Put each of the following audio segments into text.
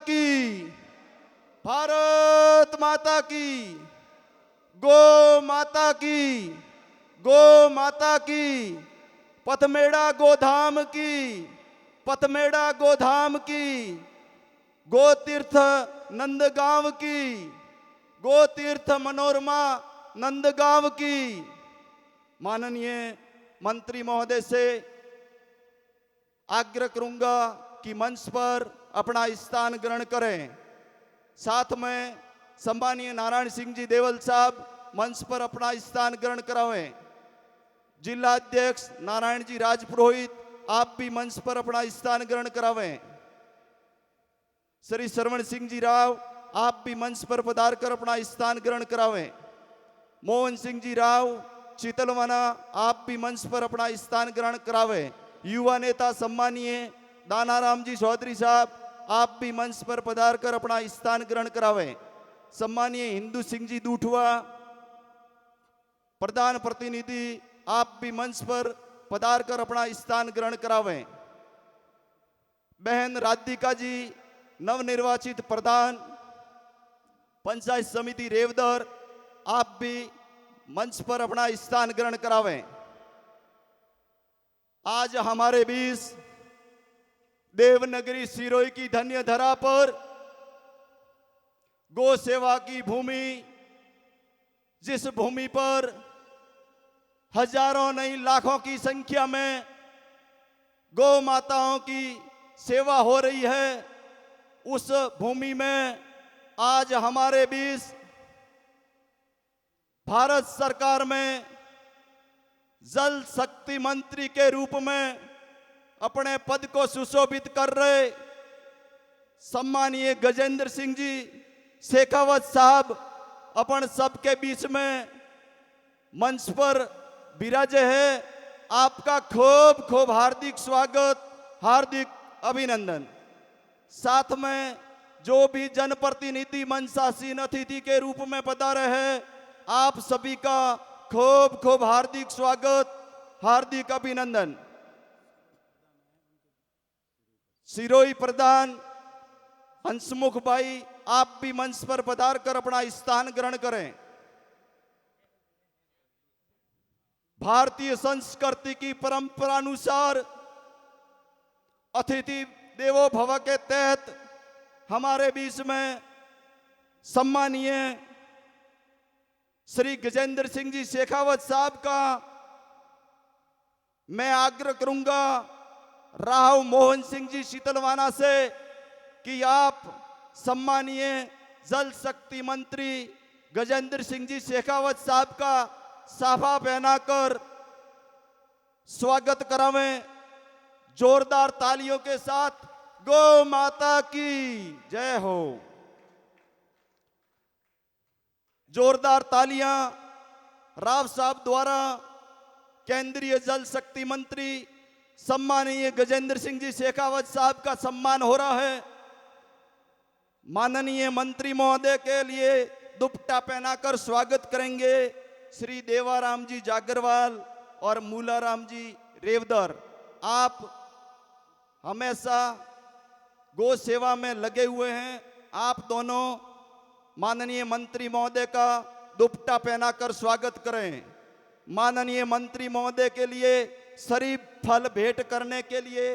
की, भारत माता की, गो माता की, गो माता की, पथमेड़ा गोधाम की, पथमेड़ा गोधाम की, गोतीर्थ नंदगांव की, गोतीर्थ मनोरमा नंदगांव की। माननीय मंत्री महोदय से आग्रह करूंगा कि मंच पर अपना स्थान ग्रहण करें। साथ में सम्मानीय नारायण सिंह जी देवल साहब मंच पर अपना स्थान ग्रहण करावें। जिला अध्यक्ष नारायण जी राजपुरोहित आप भी मंच पर अपना स्थान ग्रहण करावें। श्री श्रवण सिंह जी राव आप भी मंच पर पधार कर अपना स्थान ग्रहण करावें। मोहन सिंह जी राव चितलवाना आप भी मंच पर अपना स्थान ग्रहण करावें। युवा नेता सम्मानीय दानाराम जी चौधरी साहब आप भी मंच पर पधार कर अपना स्थान ग्रहण करावें। सम्मानीय हिंदू सिंह जी दूठवा प्रधान प्रतिनिधि आप भी मंच पर पधार कर अपना स्थान ग्रहण करावें। बहन राधिका जी नवनिर्वाचित प्रधान पंचायत समिति रेवदर आप भी मंच पर अपना स्थान ग्रहण करावें। आज हमारे बीच देवनगरी सिरोही की धन्य धरा पर गौ सेवा की भूमि, जिस भूमि पर हजारों नहीं लाखों की संख्या में गौ माताओं की सेवा हो रही है, उस भूमि में आज हमारे बीच भारत सरकार में जल शक्ति मंत्री के रूप में अपने पद को सुशोभित कर रहे सम्मानीय गजेंद्र सिंह जी शेखावत साहब अपन सबके बीच में मंच पर विराजे है। आपका खूब खूब हार्दिक स्वागत, हार्दिक अभिनंदन। साथ में जो भी जनप्रतिनिधि मंचासीन अतिथि के रूप में पधारे हैं, आप सभी का खूब खूब हार्दिक स्वागत, हार्दिक अभिनंदन। सिरोही प्रधान हंसमुख भाई आप भी मंच पर पधार कर अपना स्थान ग्रहण करें। भारतीय संस्कृति की परंपरा अनुसार अतिथि देवो भव के तहत हमारे बीच में सम्मानीय श्री गजेंद्र सिंह जी शेखावत साहब का मैं आग्रह करूंगा राव मोहन सिंह जी शीतलवाना से कि आप सम्मानीय जल शक्ति मंत्री गजेंद्र सिंह जी शेखावत साहब का साफा पहनाकर स्वागत करावें। जोरदार तालियों के साथ गौ माता की जय हो। जोरदार तालियां राव साहब द्वारा केंद्रीय जल शक्ति मंत्री सम्मानीय गजेंद्र सिंह जी शेखावत साहब का सम्मान हो रहा है। माननीय मंत्री महोदय के लिए दुपट्टा पहनाकर स्वागत करेंगे श्री देवाराम जी जागरवाल और मूलाराम जी रेवदर। आप हमेशा गौ सेवा में लगे हुए हैं। आप दोनों माननीय मंत्री महोदय का दुपट्टा पहनाकर स्वागत करें। माननीय मंत्री महोदय के लिए शरीफ फल भेंट करने के लिए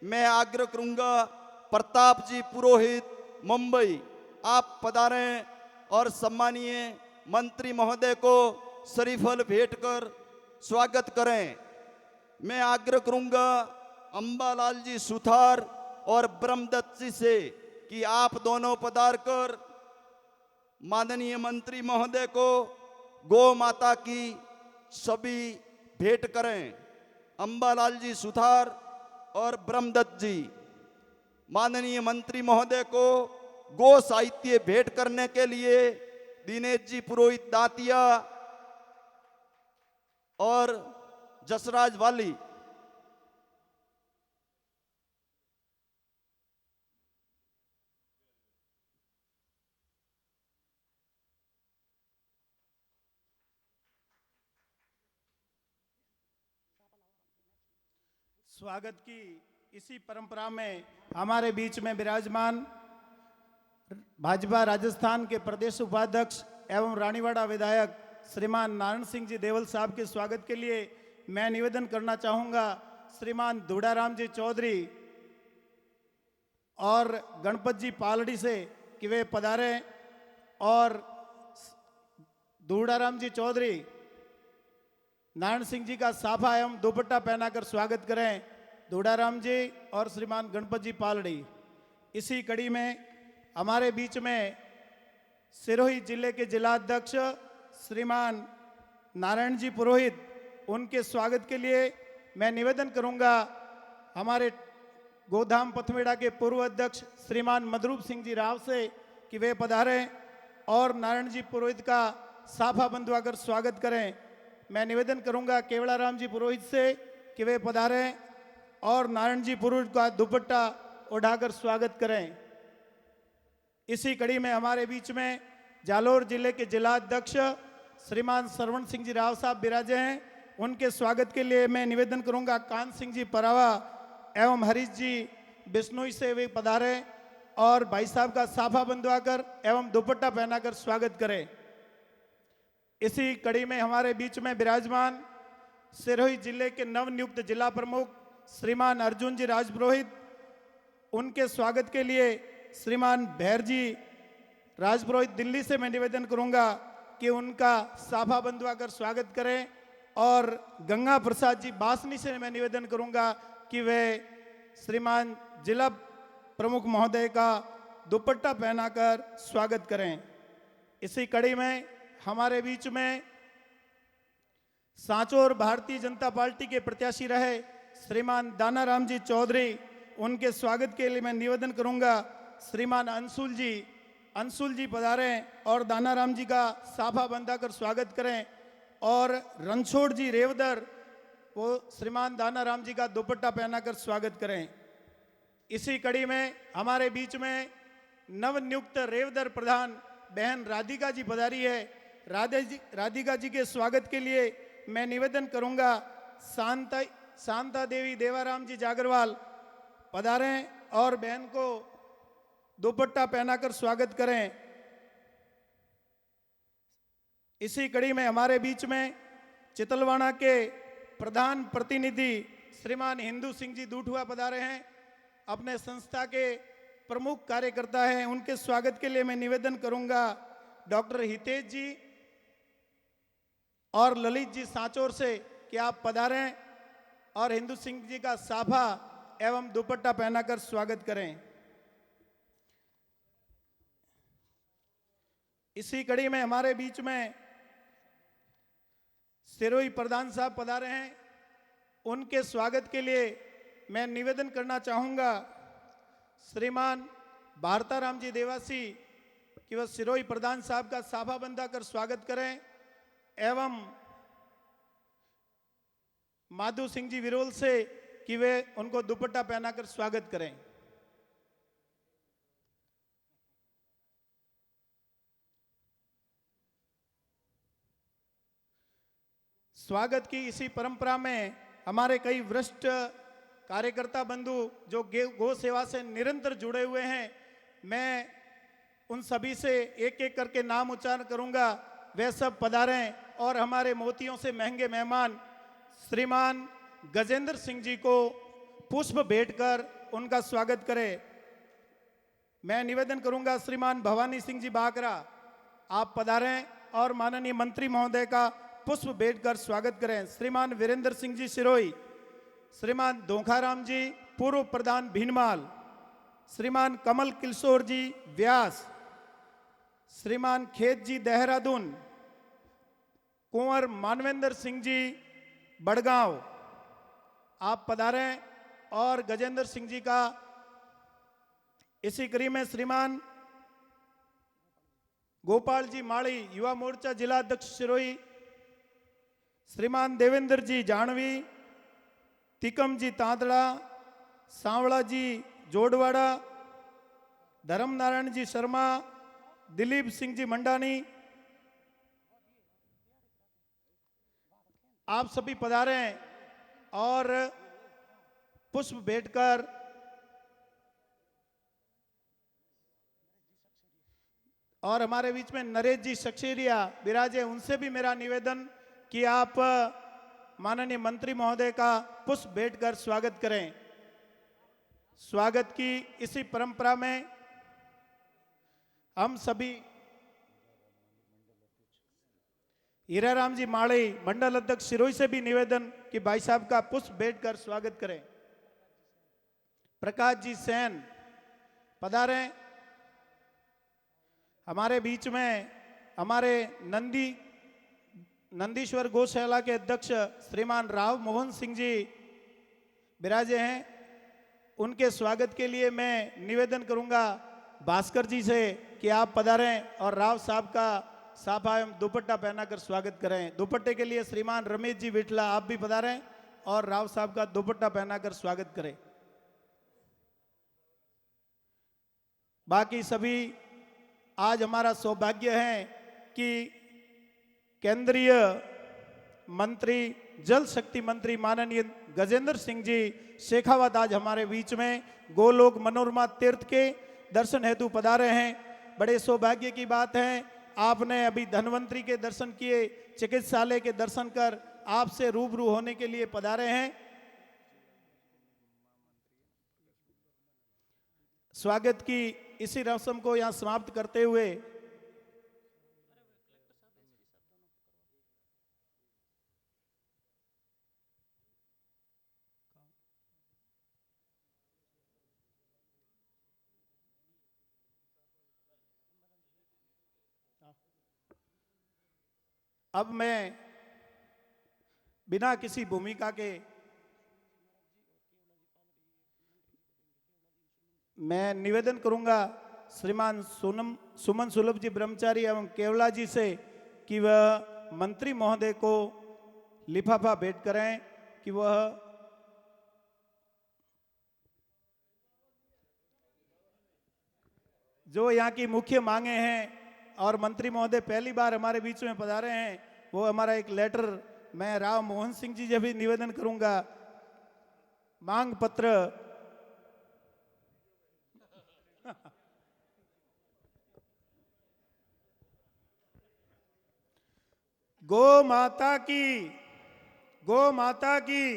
मैं आग्रह करूंगा प्रताप जी पुरोहित मुंबई आप पधारें और सम्मानीय मंत्री महोदय को शरीफ फल भेंट कर स्वागत करें। मैं आग्रह करूंगा अंबालाल जी सुथार और ब्रह्मदत्त जी से कि आप दोनों पधार कर माननीय मंत्री महोदय को गौ माता की सभी भेंट करें। अंबालाल जी सुथार और ब्रह्मदत्त जी माननीय मंत्री महोदय को गो साहित्य भेंट करने के लिए दिनेश जी पुरोहित दातिया और जसराज वाली स्वागत की इसी परंपरा में हमारे बीच में विराजमान भाजपा राजस्थान के प्रदेश उपाध्यक्ष एवं रानीवाड़ा विधायक श्रीमान नारायण सिंह जी देवल साहब के स्वागत के लिए मैं निवेदन करना चाहूँगा श्रीमान धूड़ाराम जी चौधरी और गणपत जी पालड़ी से कि वे पधारें और धूड़ाराम जी चौधरी नारायण सिंह जी का साफा एवं दुपट्टा पहनाकर स्वागत करें। धूड़ाराम जी और श्रीमान गणपत जी पालड़ी। इसी कड़ी में हमारे बीच में सिरोही जिले के जिलाध्यक्ष श्रीमान नारायण जी पुरोहित, उनके स्वागत के लिए मैं निवेदन करूंगा हमारे गोधाम पथमेड़ा के पूर्व अध्यक्ष श्रीमान मधुरूप सिंह जी राव से कि वे पधारें और नारायण जी पुरोहित का साफा बंधवाकर स्वागत करें। मैं निवेदन करूंगा केवड़ाराम जी पुरोहित से कि वे पधारें और नारायण जी पुरोहित का दुपट्टा उठाकर स्वागत करें। इसी कड़ी में हमारे बीच में जालोर जिले के जिलाध्यक्ष श्रीमान सरवण सिंह जी राव साहब विराजे हैं। उनके स्वागत के लिए मैं निवेदन करूंगा कान सिंह जी परावा एवं हरीश जी बिश्नोई से वे पधारें और भाई साहब का साफा बंधवाकर एवं दुपट्टा पहनाकर स्वागत करें। इसी कड़ी में हमारे बीच में विराजमान सिरोही जिले के नवनियुक्त जिला प्रमुख श्रीमान अर्जुन जी राजपुरोहित, उनके स्वागत के लिए श्रीमान भैर जी राजपुरोहित दिल्ली से मैं निवेदन करूंगा कि उनका साफा बंधवाकर स्वागत करें और गंगा प्रसाद जी बासनी से मैं निवेदन करूंगा कि वे श्रीमान जिला प्रमुख महोदय का दुपट्टा पहनाकर स्वागत करें। इसी कड़ी में हमारे बीच में सांचौर भारतीय जनता पार्टी के प्रत्याशी रहे श्रीमान दानाराम जी चौधरी, उनके स्वागत के लिए मैं निवेदन करूंगा श्रीमान अंशुल जी पधारें और दानाराम जी का साफा बंधाकर स्वागत करें और रणछोड़ जी रेवदर वो श्रीमान दानाराम जी का दुपट्टा पहनाकर स्वागत करें। इसी कड़ी में हमारे बीच में नवनियुक्त रेवदर प्रधान बहन राधिका जी पधारी है। राधिका जी के स्वागत के लिए मैं निवेदन करूंगा शांता देवी देवाराम जी जागरवाल पधारें और बहन को दुपट्टा पहनाकर स्वागत करें। इसी कड़ी में हमारे बीच में चितलवाड़ा के प्रधान प्रतिनिधि श्रीमान हिंदू सिंह जी दूठुआ पधारे हैं, अपने संस्था के प्रमुख कार्यकर्ता हैं। उनके स्वागत के लिए मैं निवेदन करूंगा डॉक्टर हितेश जी और ललित जी सांचौर से कि आप पधारें और हिंदू सिंह जी का साफा एवं दुपट्टा पहनाकर स्वागत करें। इसी कड़ी में हमारे बीच में सिरोही प्रधान साहब पधारे हैं, उनके स्वागत के लिए मैं निवेदन करना चाहूंगा श्रीमान भारताराम जी देवासी कि वह सिरोही प्रधान साहब का साफा बंधाकर स्वागत करें एवं माधु सिंह जी विरोल से कि वे उनको दुपट्टा पहनाकर स्वागत करें। स्वागत की इसी परंपरा में हमारे कई वरिष्ठ कार्यकर्ता बंधु जो गौ सेवा से निरंतर जुड़े हुए हैं, मैं उन सभी से एक एक करके नाम उच्चारण करूंगा, वे सब पधारें और हमारे मोतियों से महंगे मेहमान श्रीमान गजेंद्र सिंह जी को पुष्प भेंट कर उनका स्वागत करें। मैं निवेदन करूंगा श्रीमान भवानी सिंह जी बाकरा, आप पधारें और माननीय मंत्री महोदय का पुष्प भेंट कर स्वागत करें। श्रीमान वीरेंद्र सिंह जी सिरोही, श्रीमान धोखाराम जी पूर्व प्रधान भीनमाल, श्रीमान कमल किशोर जी व्यास, श्रीमान खेत जी देहरादून, कुंवर मानवेंद्र सिंह जी बड़गांव, आप पधारें और गजेंद्र सिंह जी का इसी कड़ी में श्रीमान गोपाल जी माड़ी युवा मोर्चा जिला अध्यक्ष सिरोही, श्रीमान देवेंद्र जी जाणवी, तिकम जी तांतड़ा, सांवला जी जोड़वाड़ा, धर्म नारायण जी शर्मा, दिलीप सिंह जी मंडानी, आप सभी पधारें और पुष्प भेंट कर और हमारे बीच में नरेश जी सक्सेरिया विराजे, उनसे भी मेरा निवेदन कि आप माननीय मंत्री महोदय का पुष्प भेंट कर स्वागत करें। स्वागत की इसी परंपरा में हम सभी हीराराम जी माड़ी मंडल अध्यक्ष सिरोही से भी निवेदन कि भाई साहब का पुष्प भेंट कर स्वागत करें। प्रकाश जी सेन पधारे। हमारे बीच में हमारे नंदीश्वर गौशाला के अध्यक्ष श्रीमान राव मोहन सिंह जी विराजे हैं। उनके स्वागत के लिए मैं निवेदन करूंगा भास्कर जी से कि आप पधारें और राव साहब का साफा एवं दुपट्टा पहनाकर स्वागत करें। दुपट्टे के लिए श्रीमान रमेश जी विठला आप भी पधारें और राव साहब का दुपट्टा पहनाकर स्वागत करें। बाकी सभी आज हमारा सौभाग्य है कि केंद्रीय मंत्री जल शक्ति मंत्री माननीय गजेंद्र सिंह जी शेखावत आज हमारे बीच में गोलोक मनोरमा तीर्थ के दर्शन हेतु पधारे हैं। बड़े सौभाग्य की बात है, आपने अभी धन्वंतरी के दर्शन किए, चिकित्सालय के दर्शन कर आपसे रूबरू होने के लिए पधारे हैं। स्वागत की इसी रस्म को यहां समाप्त करते हुए अब मैं बिना किसी भूमिका के मैं निवेदन करूंगा श्रीमान सुमन सुलभ जी ब्रह्मचारी एवं केवला जी से कि वह मंत्री महोदय को लिफाफा भेंट करें कि वह जो यहाँ की मुख्य मांगे हैं और मंत्री महोदय पहली बार हमारे बीच में पधारे हैं, वो हमारा एक लेटर मैं राव मोहन सिंह जी से भी निवेदन करूंगा। मांग पत्र गौ माता की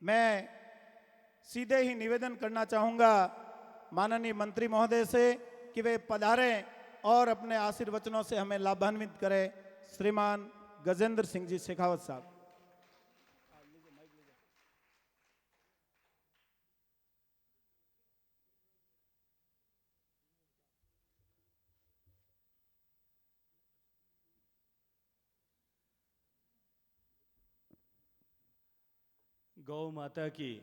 मैं सीधे ही निवेदन करना चाहूंगा माननीय मंत्री महोदय से कि वे पधारें और अपने आशीर्वचनों से हमें लाभान्वित करें। श्रीमान गजेंद्र सिंह जी शेखावत साहब। गौ माता की।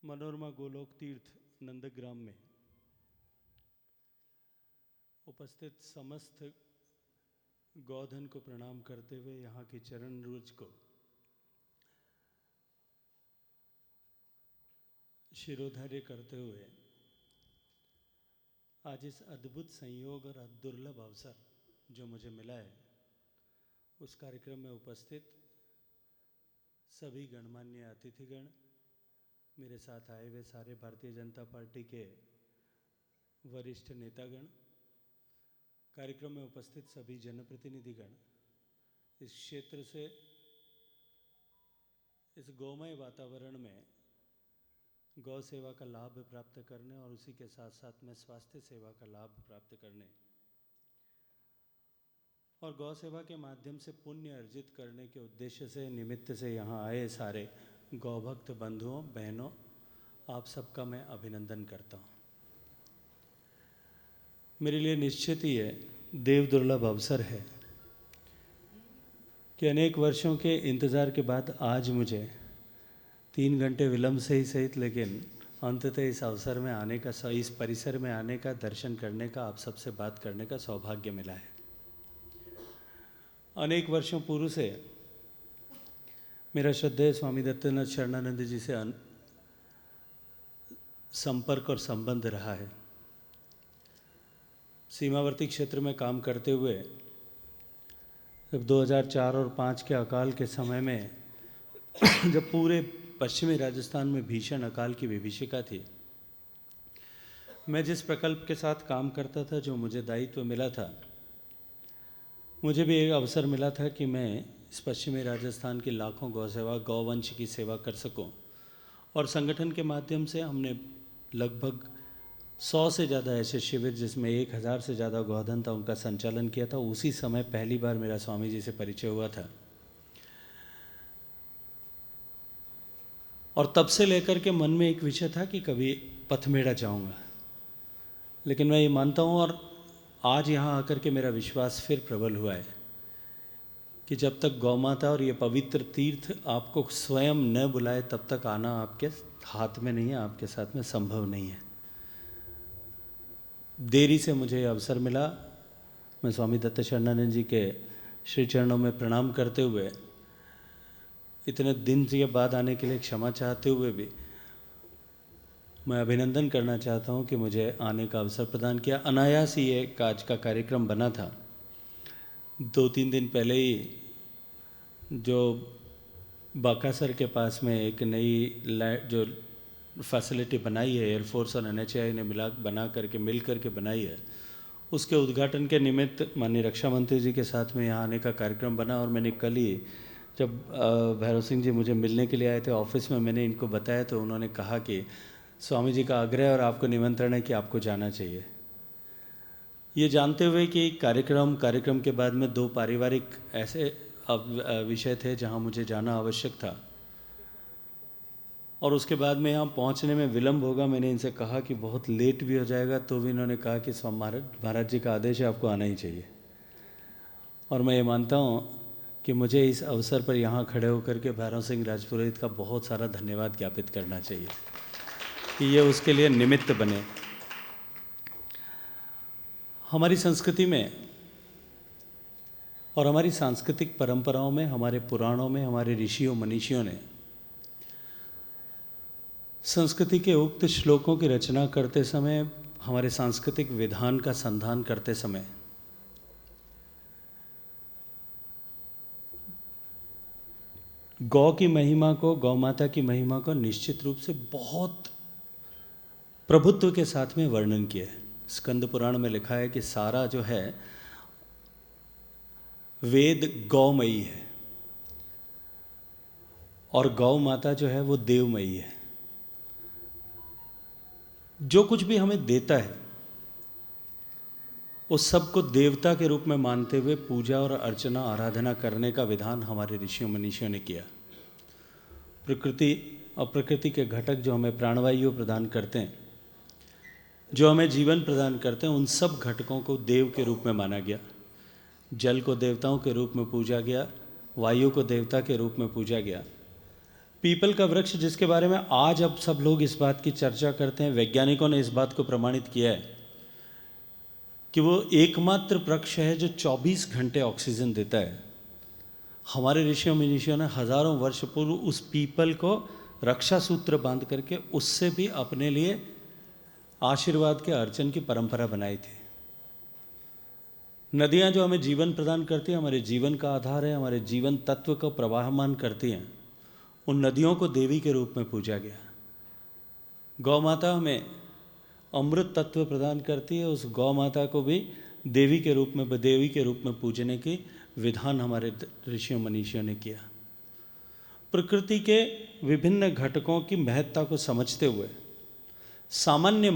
मनोरमा गोलोक तीर्थ नंदग्राम में उपस्थित समस्त गौधन को प्रणाम करते हुए यहाँ के चरण रोज को शिरोधार्य करते हुए आज इस अद्भुत संयोग और दुर्लभ अवसर जो मुझे मिला है, उस कार्यक्रम में उपस्थित सभी गणमान्य अतिथिगण, मेरे साथ आए हुए सारे भारतीय जनता पार्टी के वरिष्ठ नेतागण, कार्यक्रम में उपस्थित सभी जनप्रतिनिधिगण, इस क्षेत्र से इस गौमय वातावरण में गौ सेवा का लाभ प्राप्त करने और उसी के साथ साथ में स्वास्थ्य सेवा का लाभ प्राप्त करने और गौ सेवा के माध्यम से पुण्य अर्जित करने के उद्देश्य से निमित्त से यहाँ आए सारे गौभक्त बंधुओं बहनों, आप सबका मैं अभिनंदन करता हूँ। मेरे लिए निश्चित ही है देव दुर्लभ अवसर है कि अनेक वर्षों के इंतज़ार के बाद आज मुझे 3 घंटे विलंब से ही सहित लेकिन अंततः इस अवसर में आने का, इस परिसर में आने का, दर्शन करने का, आप सबसे बात करने का सौभाग्य मिला है। अनेक वर्षों पूर्व से मेरा श्रद्धेय स्वामी दत्तनाथ शरणानंद जी से संपर्क और संबंध रहा है। सीमावर्ती क्षेत्र में काम करते हुए जब 2004 और 5 के अकाल के समय में जब पूरे पश्चिमी राजस्थान में भीषण अकाल की विभीषिका थी, मैं जिस प्रकल्प के साथ काम करता था, जो मुझे दायित्व मिला था, मुझे भी एक अवसर मिला था कि मैं इस पश्चिमी राजस्थान की लाखों गौसेवा गौवंश की सेवा कर सकूं। और संगठन के माध्यम से हमने लगभग 100 से ज़्यादा ऐसे शिविर, जिसमें 1000 से ज़्यादा गौधन था, उनका संचालन किया था। उसी समय पहली बार मेरा स्वामी जी से परिचय हुआ था। और तब से लेकर के मन में एक विषय था कि कभी पथमेड़ा जाऊंगा। लेकिन मैं ये मानता हूँ, और आज यहाँ आकर के मेरा विश्वास फिर प्रबल हुआ है कि जब तक गौ माता और ये पवित्र तीर्थ आपको स्वयं न बुलाए, तब तक आना आपके हाथ में नहीं है, आपके साथ में संभव नहीं है। देरी से मुझे ये अवसर मिला। मैं स्वामी दत्त शरणानंद जी के श्री चरणों में प्रणाम करते हुए, इतने दिन के बाद आने के लिए क्षमा चाहते हुए भी मैं अभिनंदन करना चाहता हूँ कि मुझे आने का अवसर प्रदान किया। अनायास ही ये आज का कार्यक्रम बना था। 2-3 दिन पहले ही जो बाकासर के पास में एक नई जो फैसिलिटी बनाई है, एयरफोर्स और NHAI ने बना करके मिल करके बनाई है, उसके उद्घाटन के निमित्त माननीय रक्षा मंत्री जी के साथ में यहाँ आने का कार्यक्रम बना। और मैंने कल ही, जब भैरव सिंह जी मुझे मिलने के लिए आए थे ऑफिस में, मैंने इनको बताया तो उन्होंने कहा कि स्वामी जी का आग्रह और आपको निमंत्रण है कि आपको जाना चाहिए। ये जानते हुए कि कार्यक्रम के बाद में 2 पारिवारिक ऐसे विषय थे जहाँ मुझे जाना आवश्यक था, और उसके बाद में यहाँ पहुँचने में विलम्ब होगा। मैंने इनसे कहा कि बहुत लेट भी हो जाएगा, तो भी इन्होंने कहा कि महाराज जी का आदेश है, आपको आना ही चाहिए। और मैं ये मानता हूँ कि मुझे इस अवसर पर यहाँ खड़े होकर के भैरव सिंह राजपुरोहित का बहुत सारा धन्यवाद ज्ञापित करना चाहिए कि ये उसके लिए निमित्त बने। हमारी संस्कृति में और हमारी सांस्कृतिक परंपराओं में, हमारे पुराणों में, हमारे ऋषियों मनीषियों ने संस्कृति के उक्त श्लोकों की रचना करते समय, हमारे सांस्कृतिक विधान का संधान करते समय गौ की महिमा को, गौ माता की महिमा को निश्चित रूप से बहुत प्रभुत्व के साथ में वर्णन किया है। स्कंद पुराण में लिखा है कि सारा जो है वेद गौमयी है, और गौ माता जो है वो देवमयी है। जो कुछ भी हमें देता है उस सब को देवता के रूप में मानते हुए पूजा और अर्चना, आराधना करने का विधान हमारे ऋषियों मनीषियों ने किया। प्रकृति और प्रकृति के घटक जो हमें प्राणवायु प्रदान करते हैं, जो हमें जीवन प्रदान करते हैं, उन सब घटकों को देव के रूप में माना गया। जल को देवताओं के रूप में पूजा गया, वायु को देवता के रूप में पूजा गया। पीपल का वृक्ष, जिसके बारे में आज अब सब लोग इस बात की चर्चा करते हैं, वैज्ञानिकों ने इस बात को प्रमाणित किया है कि वो एकमात्र वृक्ष है जो 24 घंटे ऑक्सीजन देता है। हमारे ऋषियों मनीषियों ने हजारों वर्ष पूर्व उस पीपल को रक्षा सूत्र बांध करके उससे भी अपने लिए आशीर्वाद के अर्चन की परंपरा बनाई थी। नदियां जो हमें जीवन प्रदान करती हैं, हमारे जीवन का आधार है, हमारे जीवन तत्व को प्रवाहमान करती हैं, उन नदियों को देवी के रूप में पूजा गया। गौ माता हमें अमृत तत्व प्रदान करती है, उस गौ माता को भी देवी के रूप में पूजने की विधान हमारे ऋषियों मनीषियों ने किया। प्रकृति के विभिन्न घटकों की महत्ता को समझते हुए सामान्य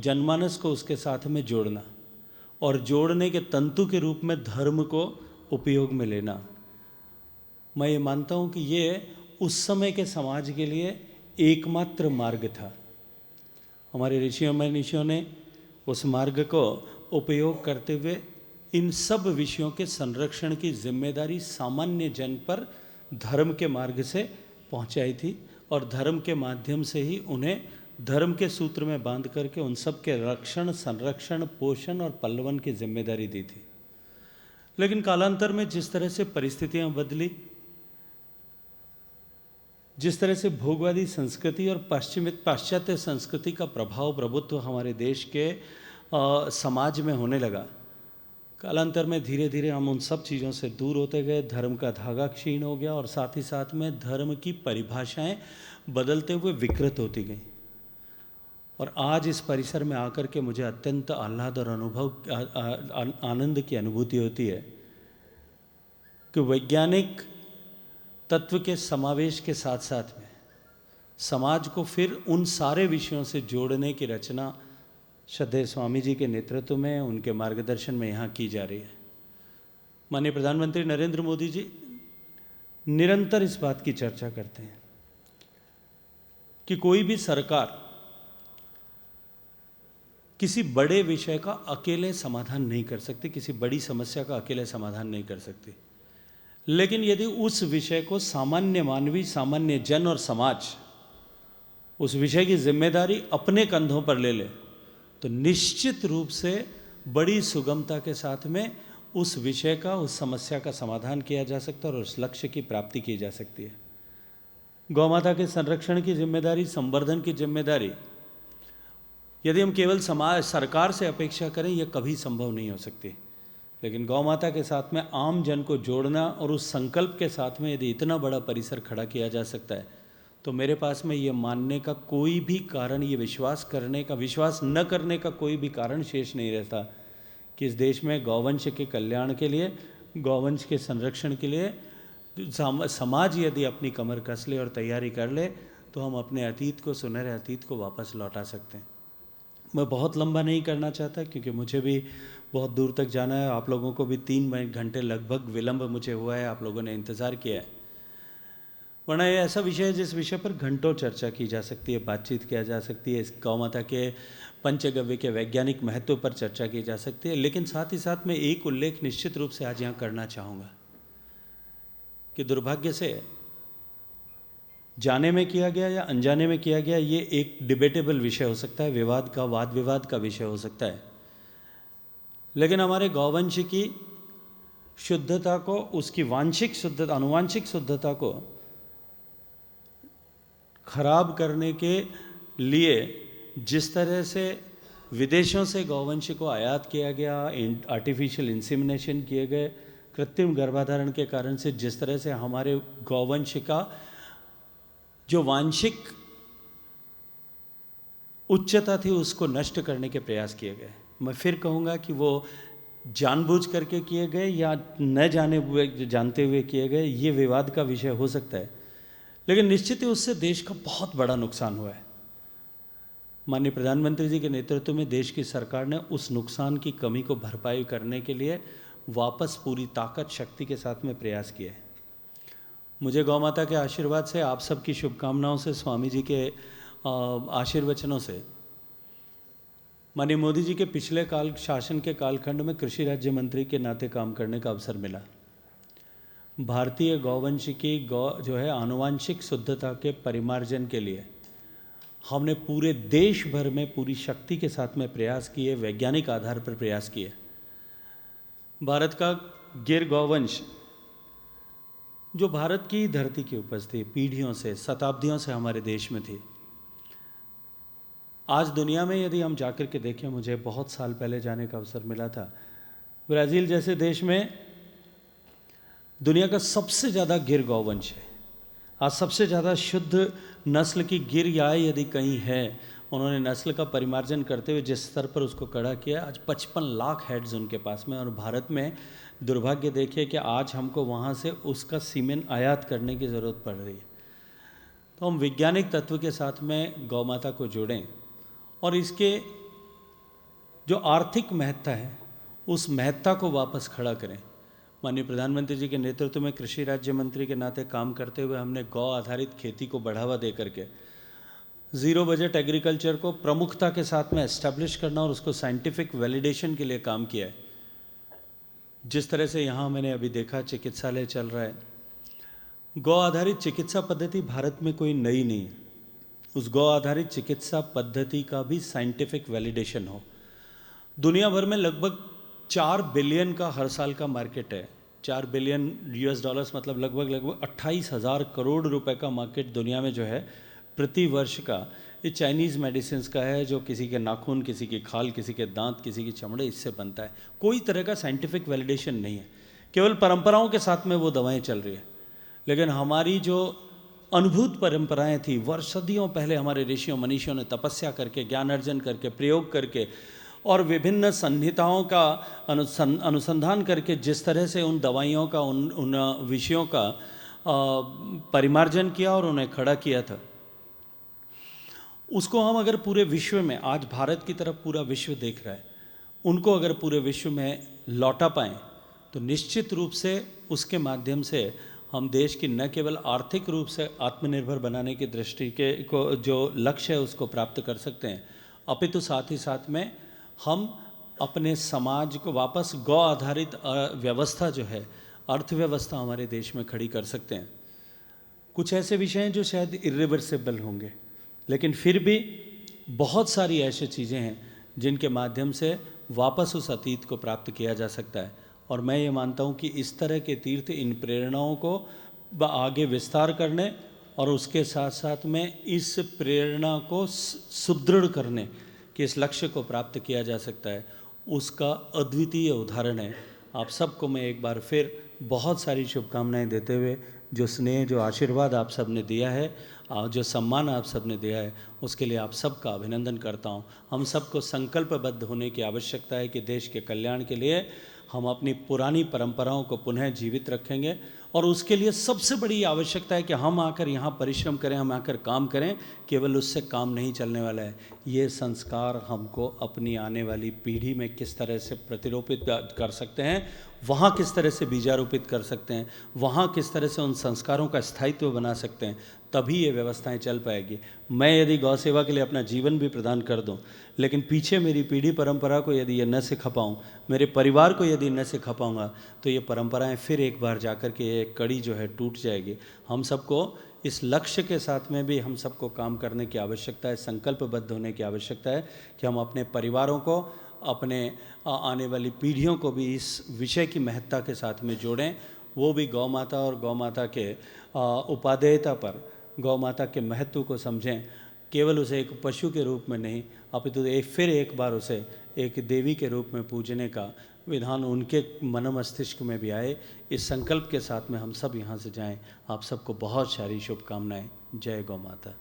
जनमानस को उसके साथ में जोड़ना, और जोड़ने के तंतु के रूप में धर्म को उपयोग में लेना, मैं ये मानता हूँ कि ये उस समय के समाज के लिए एकमात्र मार्ग था। हमारे ऋषियों मनीषियों ने उस मार्ग को उपयोग करते हुए इन सब विषयों के संरक्षण की जिम्मेदारी सामान्य जन पर धर्म के मार्ग से पहुंचाई थी, और धर्म के माध्यम से ही उन्हें धर्म के सूत्र में बांध करके उन सब के रक्षण, संरक्षण, पोषण और पल्लवन की जिम्मेदारी दी थी। लेकिन कालांतर में जिस तरह से परिस्थितियां बदली, जिस तरह से भोगवादी संस्कृति और पाश्चात्य संस्कृति का प्रभाव, प्रभुत्व हमारे देश के समाज में होने लगा, कालांतर में धीरे धीरे हम उन सब चीज़ों से दूर होते गए। धर्म का धागा क्षीण हो गया, और साथ ही साथ में धर्म की परिभाषाएं बदलते हुए विकृत होती गई। और आज इस परिसर में आकर के मुझे अत्यंत आह्लाद और आनंद की अनुभूति होती है कि वैज्ञानिक तत्व के समावेश के साथ साथ में समाज को फिर उन सारे विषयों से जोड़ने की रचना श्रद्धेय स्वामी जी के नेतृत्व में, उनके मार्गदर्शन में यहाँ की जा रही है। माननीय प्रधानमंत्री नरेंद्र मोदी जी निरंतर इस बात की चर्चा करते हैं कि कोई भी सरकार किसी बड़े विषय का अकेले समाधान नहीं कर सकती, किसी बड़ी समस्या का अकेले समाधान नहीं कर सकती। लेकिन यदि उस विषय को सामान्य मानवी, सामान्य जन और समाज उस विषय की जिम्मेदारी अपने कंधों पर ले ले तो निश्चित रूप से बड़ी सुगमता के साथ में उस विषय का, उस समस्या का समाधान किया जा सकता है और उस लक्ष्य की प्राप्ति की जा सकती है। गौमाता के संरक्षण की जिम्मेदारी, संवर्धन की जिम्मेदारी यदि हम केवल समाज, सरकार से अपेक्षा करें, यह कभी संभव नहीं हो सकती। लेकिन गौमाता के साथ में आम जन को जोड़ना और उस संकल्प के साथ में यदि इतना बड़ा परिसर खड़ा किया जा सकता है तो मेरे पास में ये मानने का कोई भी कारण, ये विश्वास करने का, विश्वास न करने का कोई भी कारण शेष नहीं रहता कि इस देश में गौवंश के कल्याण के लिए, गौवंश के संरक्षण के लिए समाज यदि अपनी कमर कस ले और तैयारी कर ले तो हम अपने अतीत को, सुनहरे अतीत को वापस लौटा सकते हैं। मैं बहुत लंबा नहीं करना चाहता क्योंकि मुझे भी बहुत दूर तक जाना है। आप लोगों को भी 3 घंटे लगभग विलंब मुझे हुआ है, आप लोगों ने इंतज़ार किया है। वरना ये ऐसा विषय है जिस विषय पर घंटों चर्चा की जा सकती है, बातचीत किया जा सकती है, इस गौमाता के पंचगव्य के वैज्ञानिक महत्व पर चर्चा की जा सकती है। लेकिन साथ ही साथ मैं एक उल्लेख निश्चित रूप से आज यहाँ करना चाहूँगा कि दुर्भाग्य से जाने में किया गया या अनजाने में किया गया, ये एक डिबेटेबल विषय हो सकता है, विवाद का, वाद विवाद का विषय हो सकता है। लेकिन हमारे गौवंश की शुद्धता को, उसकी वांशिक शुद्धता, आनुवांशिक शुद्धता को खराब करने के लिए जिस तरह से विदेशों से गौवंश को आयात किया गया, आर्टिफिशियल इंसेमिनेशन किए गए, कृत्रिम गर्भाधारण के कारण से जिस तरह से हमारे गौवंश का जो वांशिक उच्चता थी उसको नष्ट करने के प्रयास किए गए। मैं फिर कहूँगा कि वो जानबूझ करके किए गए या न जानते हुए किए गए, ये विवाद का विषय हो सकता है। लेकिन निश्चित ही उससे देश का बहुत बड़ा नुकसान हुआ है। माननीय प्रधानमंत्री जी के नेतृत्व में देश की सरकार ने उस नुकसान की कमी को भरपाई करने के लिए वापस पूरी ताकत, शक्ति के साथ में प्रयास किए। मुझे गौमाता के आशीर्वाद से, आप सबकी शुभकामनाओं से, स्वामी जी के आशीर्वचनों से, माननीय मोदी जी के पिछले शासन के कालखंड में कृषि राज्य मंत्री के नाते काम करने का अवसर मिला। भारतीय गौवंश की जो है आनुवांशिक शुद्धता के परिमार्जन के लिए हमने पूरे देश भर में पूरी शक्ति के साथ में प्रयास किए, वैज्ञानिक आधार पर प्रयास किए। भारत का गिर गौवंश जो भारत की धरती की उपज थी, पीढ़ियों से, शताब्दियों से हमारे देश में थी, आज दुनिया में यदि हम जाकर के देखें, मुझे बहुत साल पहले जाने का अवसर मिला था, ब्राज़ील जैसे देश में दुनिया का सबसे ज़्यादा गिर गौवंश है। आज सबसे ज़्यादा शुद्ध नस्ल की गिर या यदि कहीं है, उन्होंने नस्ल का परिमार्जन करते हुए जिस स्तर पर उसको खड़ा किया, आज 55 लाख हेड्स उनके पास में। और भारत में दुर्भाग्य देखिए कि आज हमको वहाँ से उसका सीमेन आयात करने की ज़रूरत पड़ रही है। तो हम वैज्ञानिक तत्व के साथ में गौमाता को जोड़ें और इसके जो आर्थिक महत्ता है उस महत्ता को वापस खड़ा करें। माननीय प्रधानमंत्री जी के नेतृत्व में कृषि राज्य मंत्री के नाते काम करते हुए हमने गौ आधारित खेती को बढ़ावा दे करके ज़ीरो बजट एग्रीकल्चर को प्रमुखता के साथ में एस्टैब्लिश करना और उसको साइंटिफिक वैलिडेशन के लिए काम किया है। जिस तरह से यहाँ मैंने अभी देखा चिकित्सालय चल रहा है, गौ आधारित चिकित्सा पद्धति भारत में कोई नई नहीं है। उस गौ आधारित चिकित्सा पद्धति का भी साइंटिफिक वैलिडेशन हो। दुनिया भर में लगभग 4 बिलियन का हर साल का मार्केट है। 4 बिलियन US डॉलर्स मतलब लगभग 28,000 करोड़ रुपए का मार्केट दुनिया में जो है प्रति वर्ष का, ये चाइनीज़ मेडिसिन का है, जो किसी के नाखून, किसी की खाल, किसी के दांत, किसी की चमड़े, इससे बनता है। कोई तरह का साइंटिफिक वैलिडेशन नहीं है, केवल परंपराओं के साथ में वो दवाएं चल रही है। लेकिन हमारी जो अनुभूत परंपराएं थी। वर्ष सदियों पहले हमारे ऋषियों मनीषियों ने तपस्या करके, ज्ञान अर्जन करके, प्रयोग करके और विभिन्न संहिताओं का अनुसंधान करके जिस तरह से उन दवाइयों का, उन विषयों का परिमार्जन किया और उन्हें खड़ा किया था, उसको हम अगर पूरे विश्व में, आज भारत की तरफ पूरा विश्व देख रहा है, उनको अगर पूरे विश्व में लौटा पाएँ तो निश्चित रूप से उसके माध्यम से हम देश की न केवल आर्थिक रूप से आत्मनिर्भर बनाने की दृष्टि के को जो लक्ष्य है उसको प्राप्त कर सकते हैं, अपितु साथ ही साथ में हम अपने समाज को वापस गौ आधारित व्यवस्था जो है, अर्थव्यवस्था हमारे देश में खड़ी कर सकते हैं। कुछ ऐसे विषय हैं जो शायद इरिवर्सिबल होंगे, लेकिन फिर भी बहुत सारी ऐसी चीज़ें हैं जिनके माध्यम से वापस उस अतीत को प्राप्त किया जा सकता है। और मैं ये मानता हूँ कि इस तरह के तीर्थ इन प्रेरणाओं को आगे विस्तार करने और उसके साथ साथ में इस प्रेरणा को सुदृढ़ करने कि इस लक्ष्य को प्राप्त किया जा सकता है, उसका अद्वितीय उदाहरण है। आप सबको मैं एक बार फिर बहुत सारी शुभकामनाएं देते हुए, जो स्नेह, जो आशीर्वाद आप सब ने दिया है, जो सम्मान आप सब ने दिया है, उसके लिए आप सबका अभिनंदन करता हूं। हम सबको संकल्पबद्ध होने की आवश्यकता है कि देश के कल्याण के लिए हम अपनी पुरानी परंपराओं को पुनः जीवित रखेंगे और उसके लिए सबसे बड़ी आवश्यकता है कि हम आकर यहाँ परिश्रम करें, हम आकर काम करें। केवल उससे काम नहीं चलने वाला है, ये संस्कार हमको अपनी आने वाली पीढ़ी में किस तरह से प्रतिरोपित कर सकते हैं, वहाँ किस तरह से बीजारोपित कर सकते हैं, वहाँ किस तरह से उन संस्कारों का स्थायित्व बना सकते हैं, तभी ये व्यवस्थाएं चल पाएगी। मैं यदि गौ सेवा के लिए अपना जीवन भी प्रदान कर दूं, लेकिन पीछे मेरी पीढ़ी परंपरा को यदि ये न सिखा पाऊँ, मेरे परिवार को यदि न सिखा पाऊँगा, तो ये परंपराएं फिर एक बार जाकर के ये कड़ी जो है टूट जाएगी। हम सबको इस लक्ष्य के साथ में भी हम सबको काम करने की आवश्यकता है, संकल्पबद्ध होने की आवश्यकता है कि हम अपने परिवारों को, अपने आने वाली पीढ़ियों को भी इस विषय की महत्ता के साथ में जोड़ें। वो भी गौ माता और गौ माता के उपादेयता पर, गौ माता के महत्व को समझें, केवल उसे एक पशु के रूप में नहीं, अपितु फिर एक बार उसे एक देवी के रूप में पूजने का विधान उनके मन मस्तिष्क में भी आए। इस संकल्प के साथ में हम सब यहाँ से जाएं। आप सबको बहुत सारी शुभकामनाएं। जय गौ माता।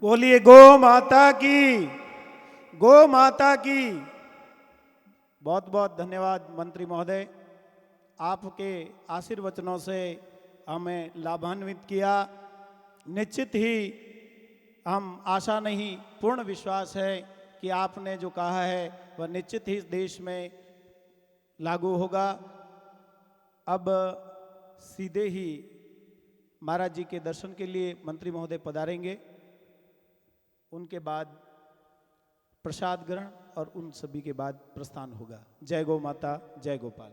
बोलिए गौ माता की, गौ माता की। बहुत बहुत धन्यवाद मंत्री महोदय, आपके आशीर्वचनों से हमें लाभान्वित किया। निश्चित ही हम आशा नहीं, पूर्ण विश्वास है कि आपने जो कहा है वह निश्चित ही इस देश में लागू होगा। अब सीधे ही महाराज जी के दर्शन के लिए मंत्री महोदय पधारेंगे, उनके बाद प्रसाद ग्रहण और उन सभी के बाद प्रस्थान होगा। जय गौ माता, जय गोपाल।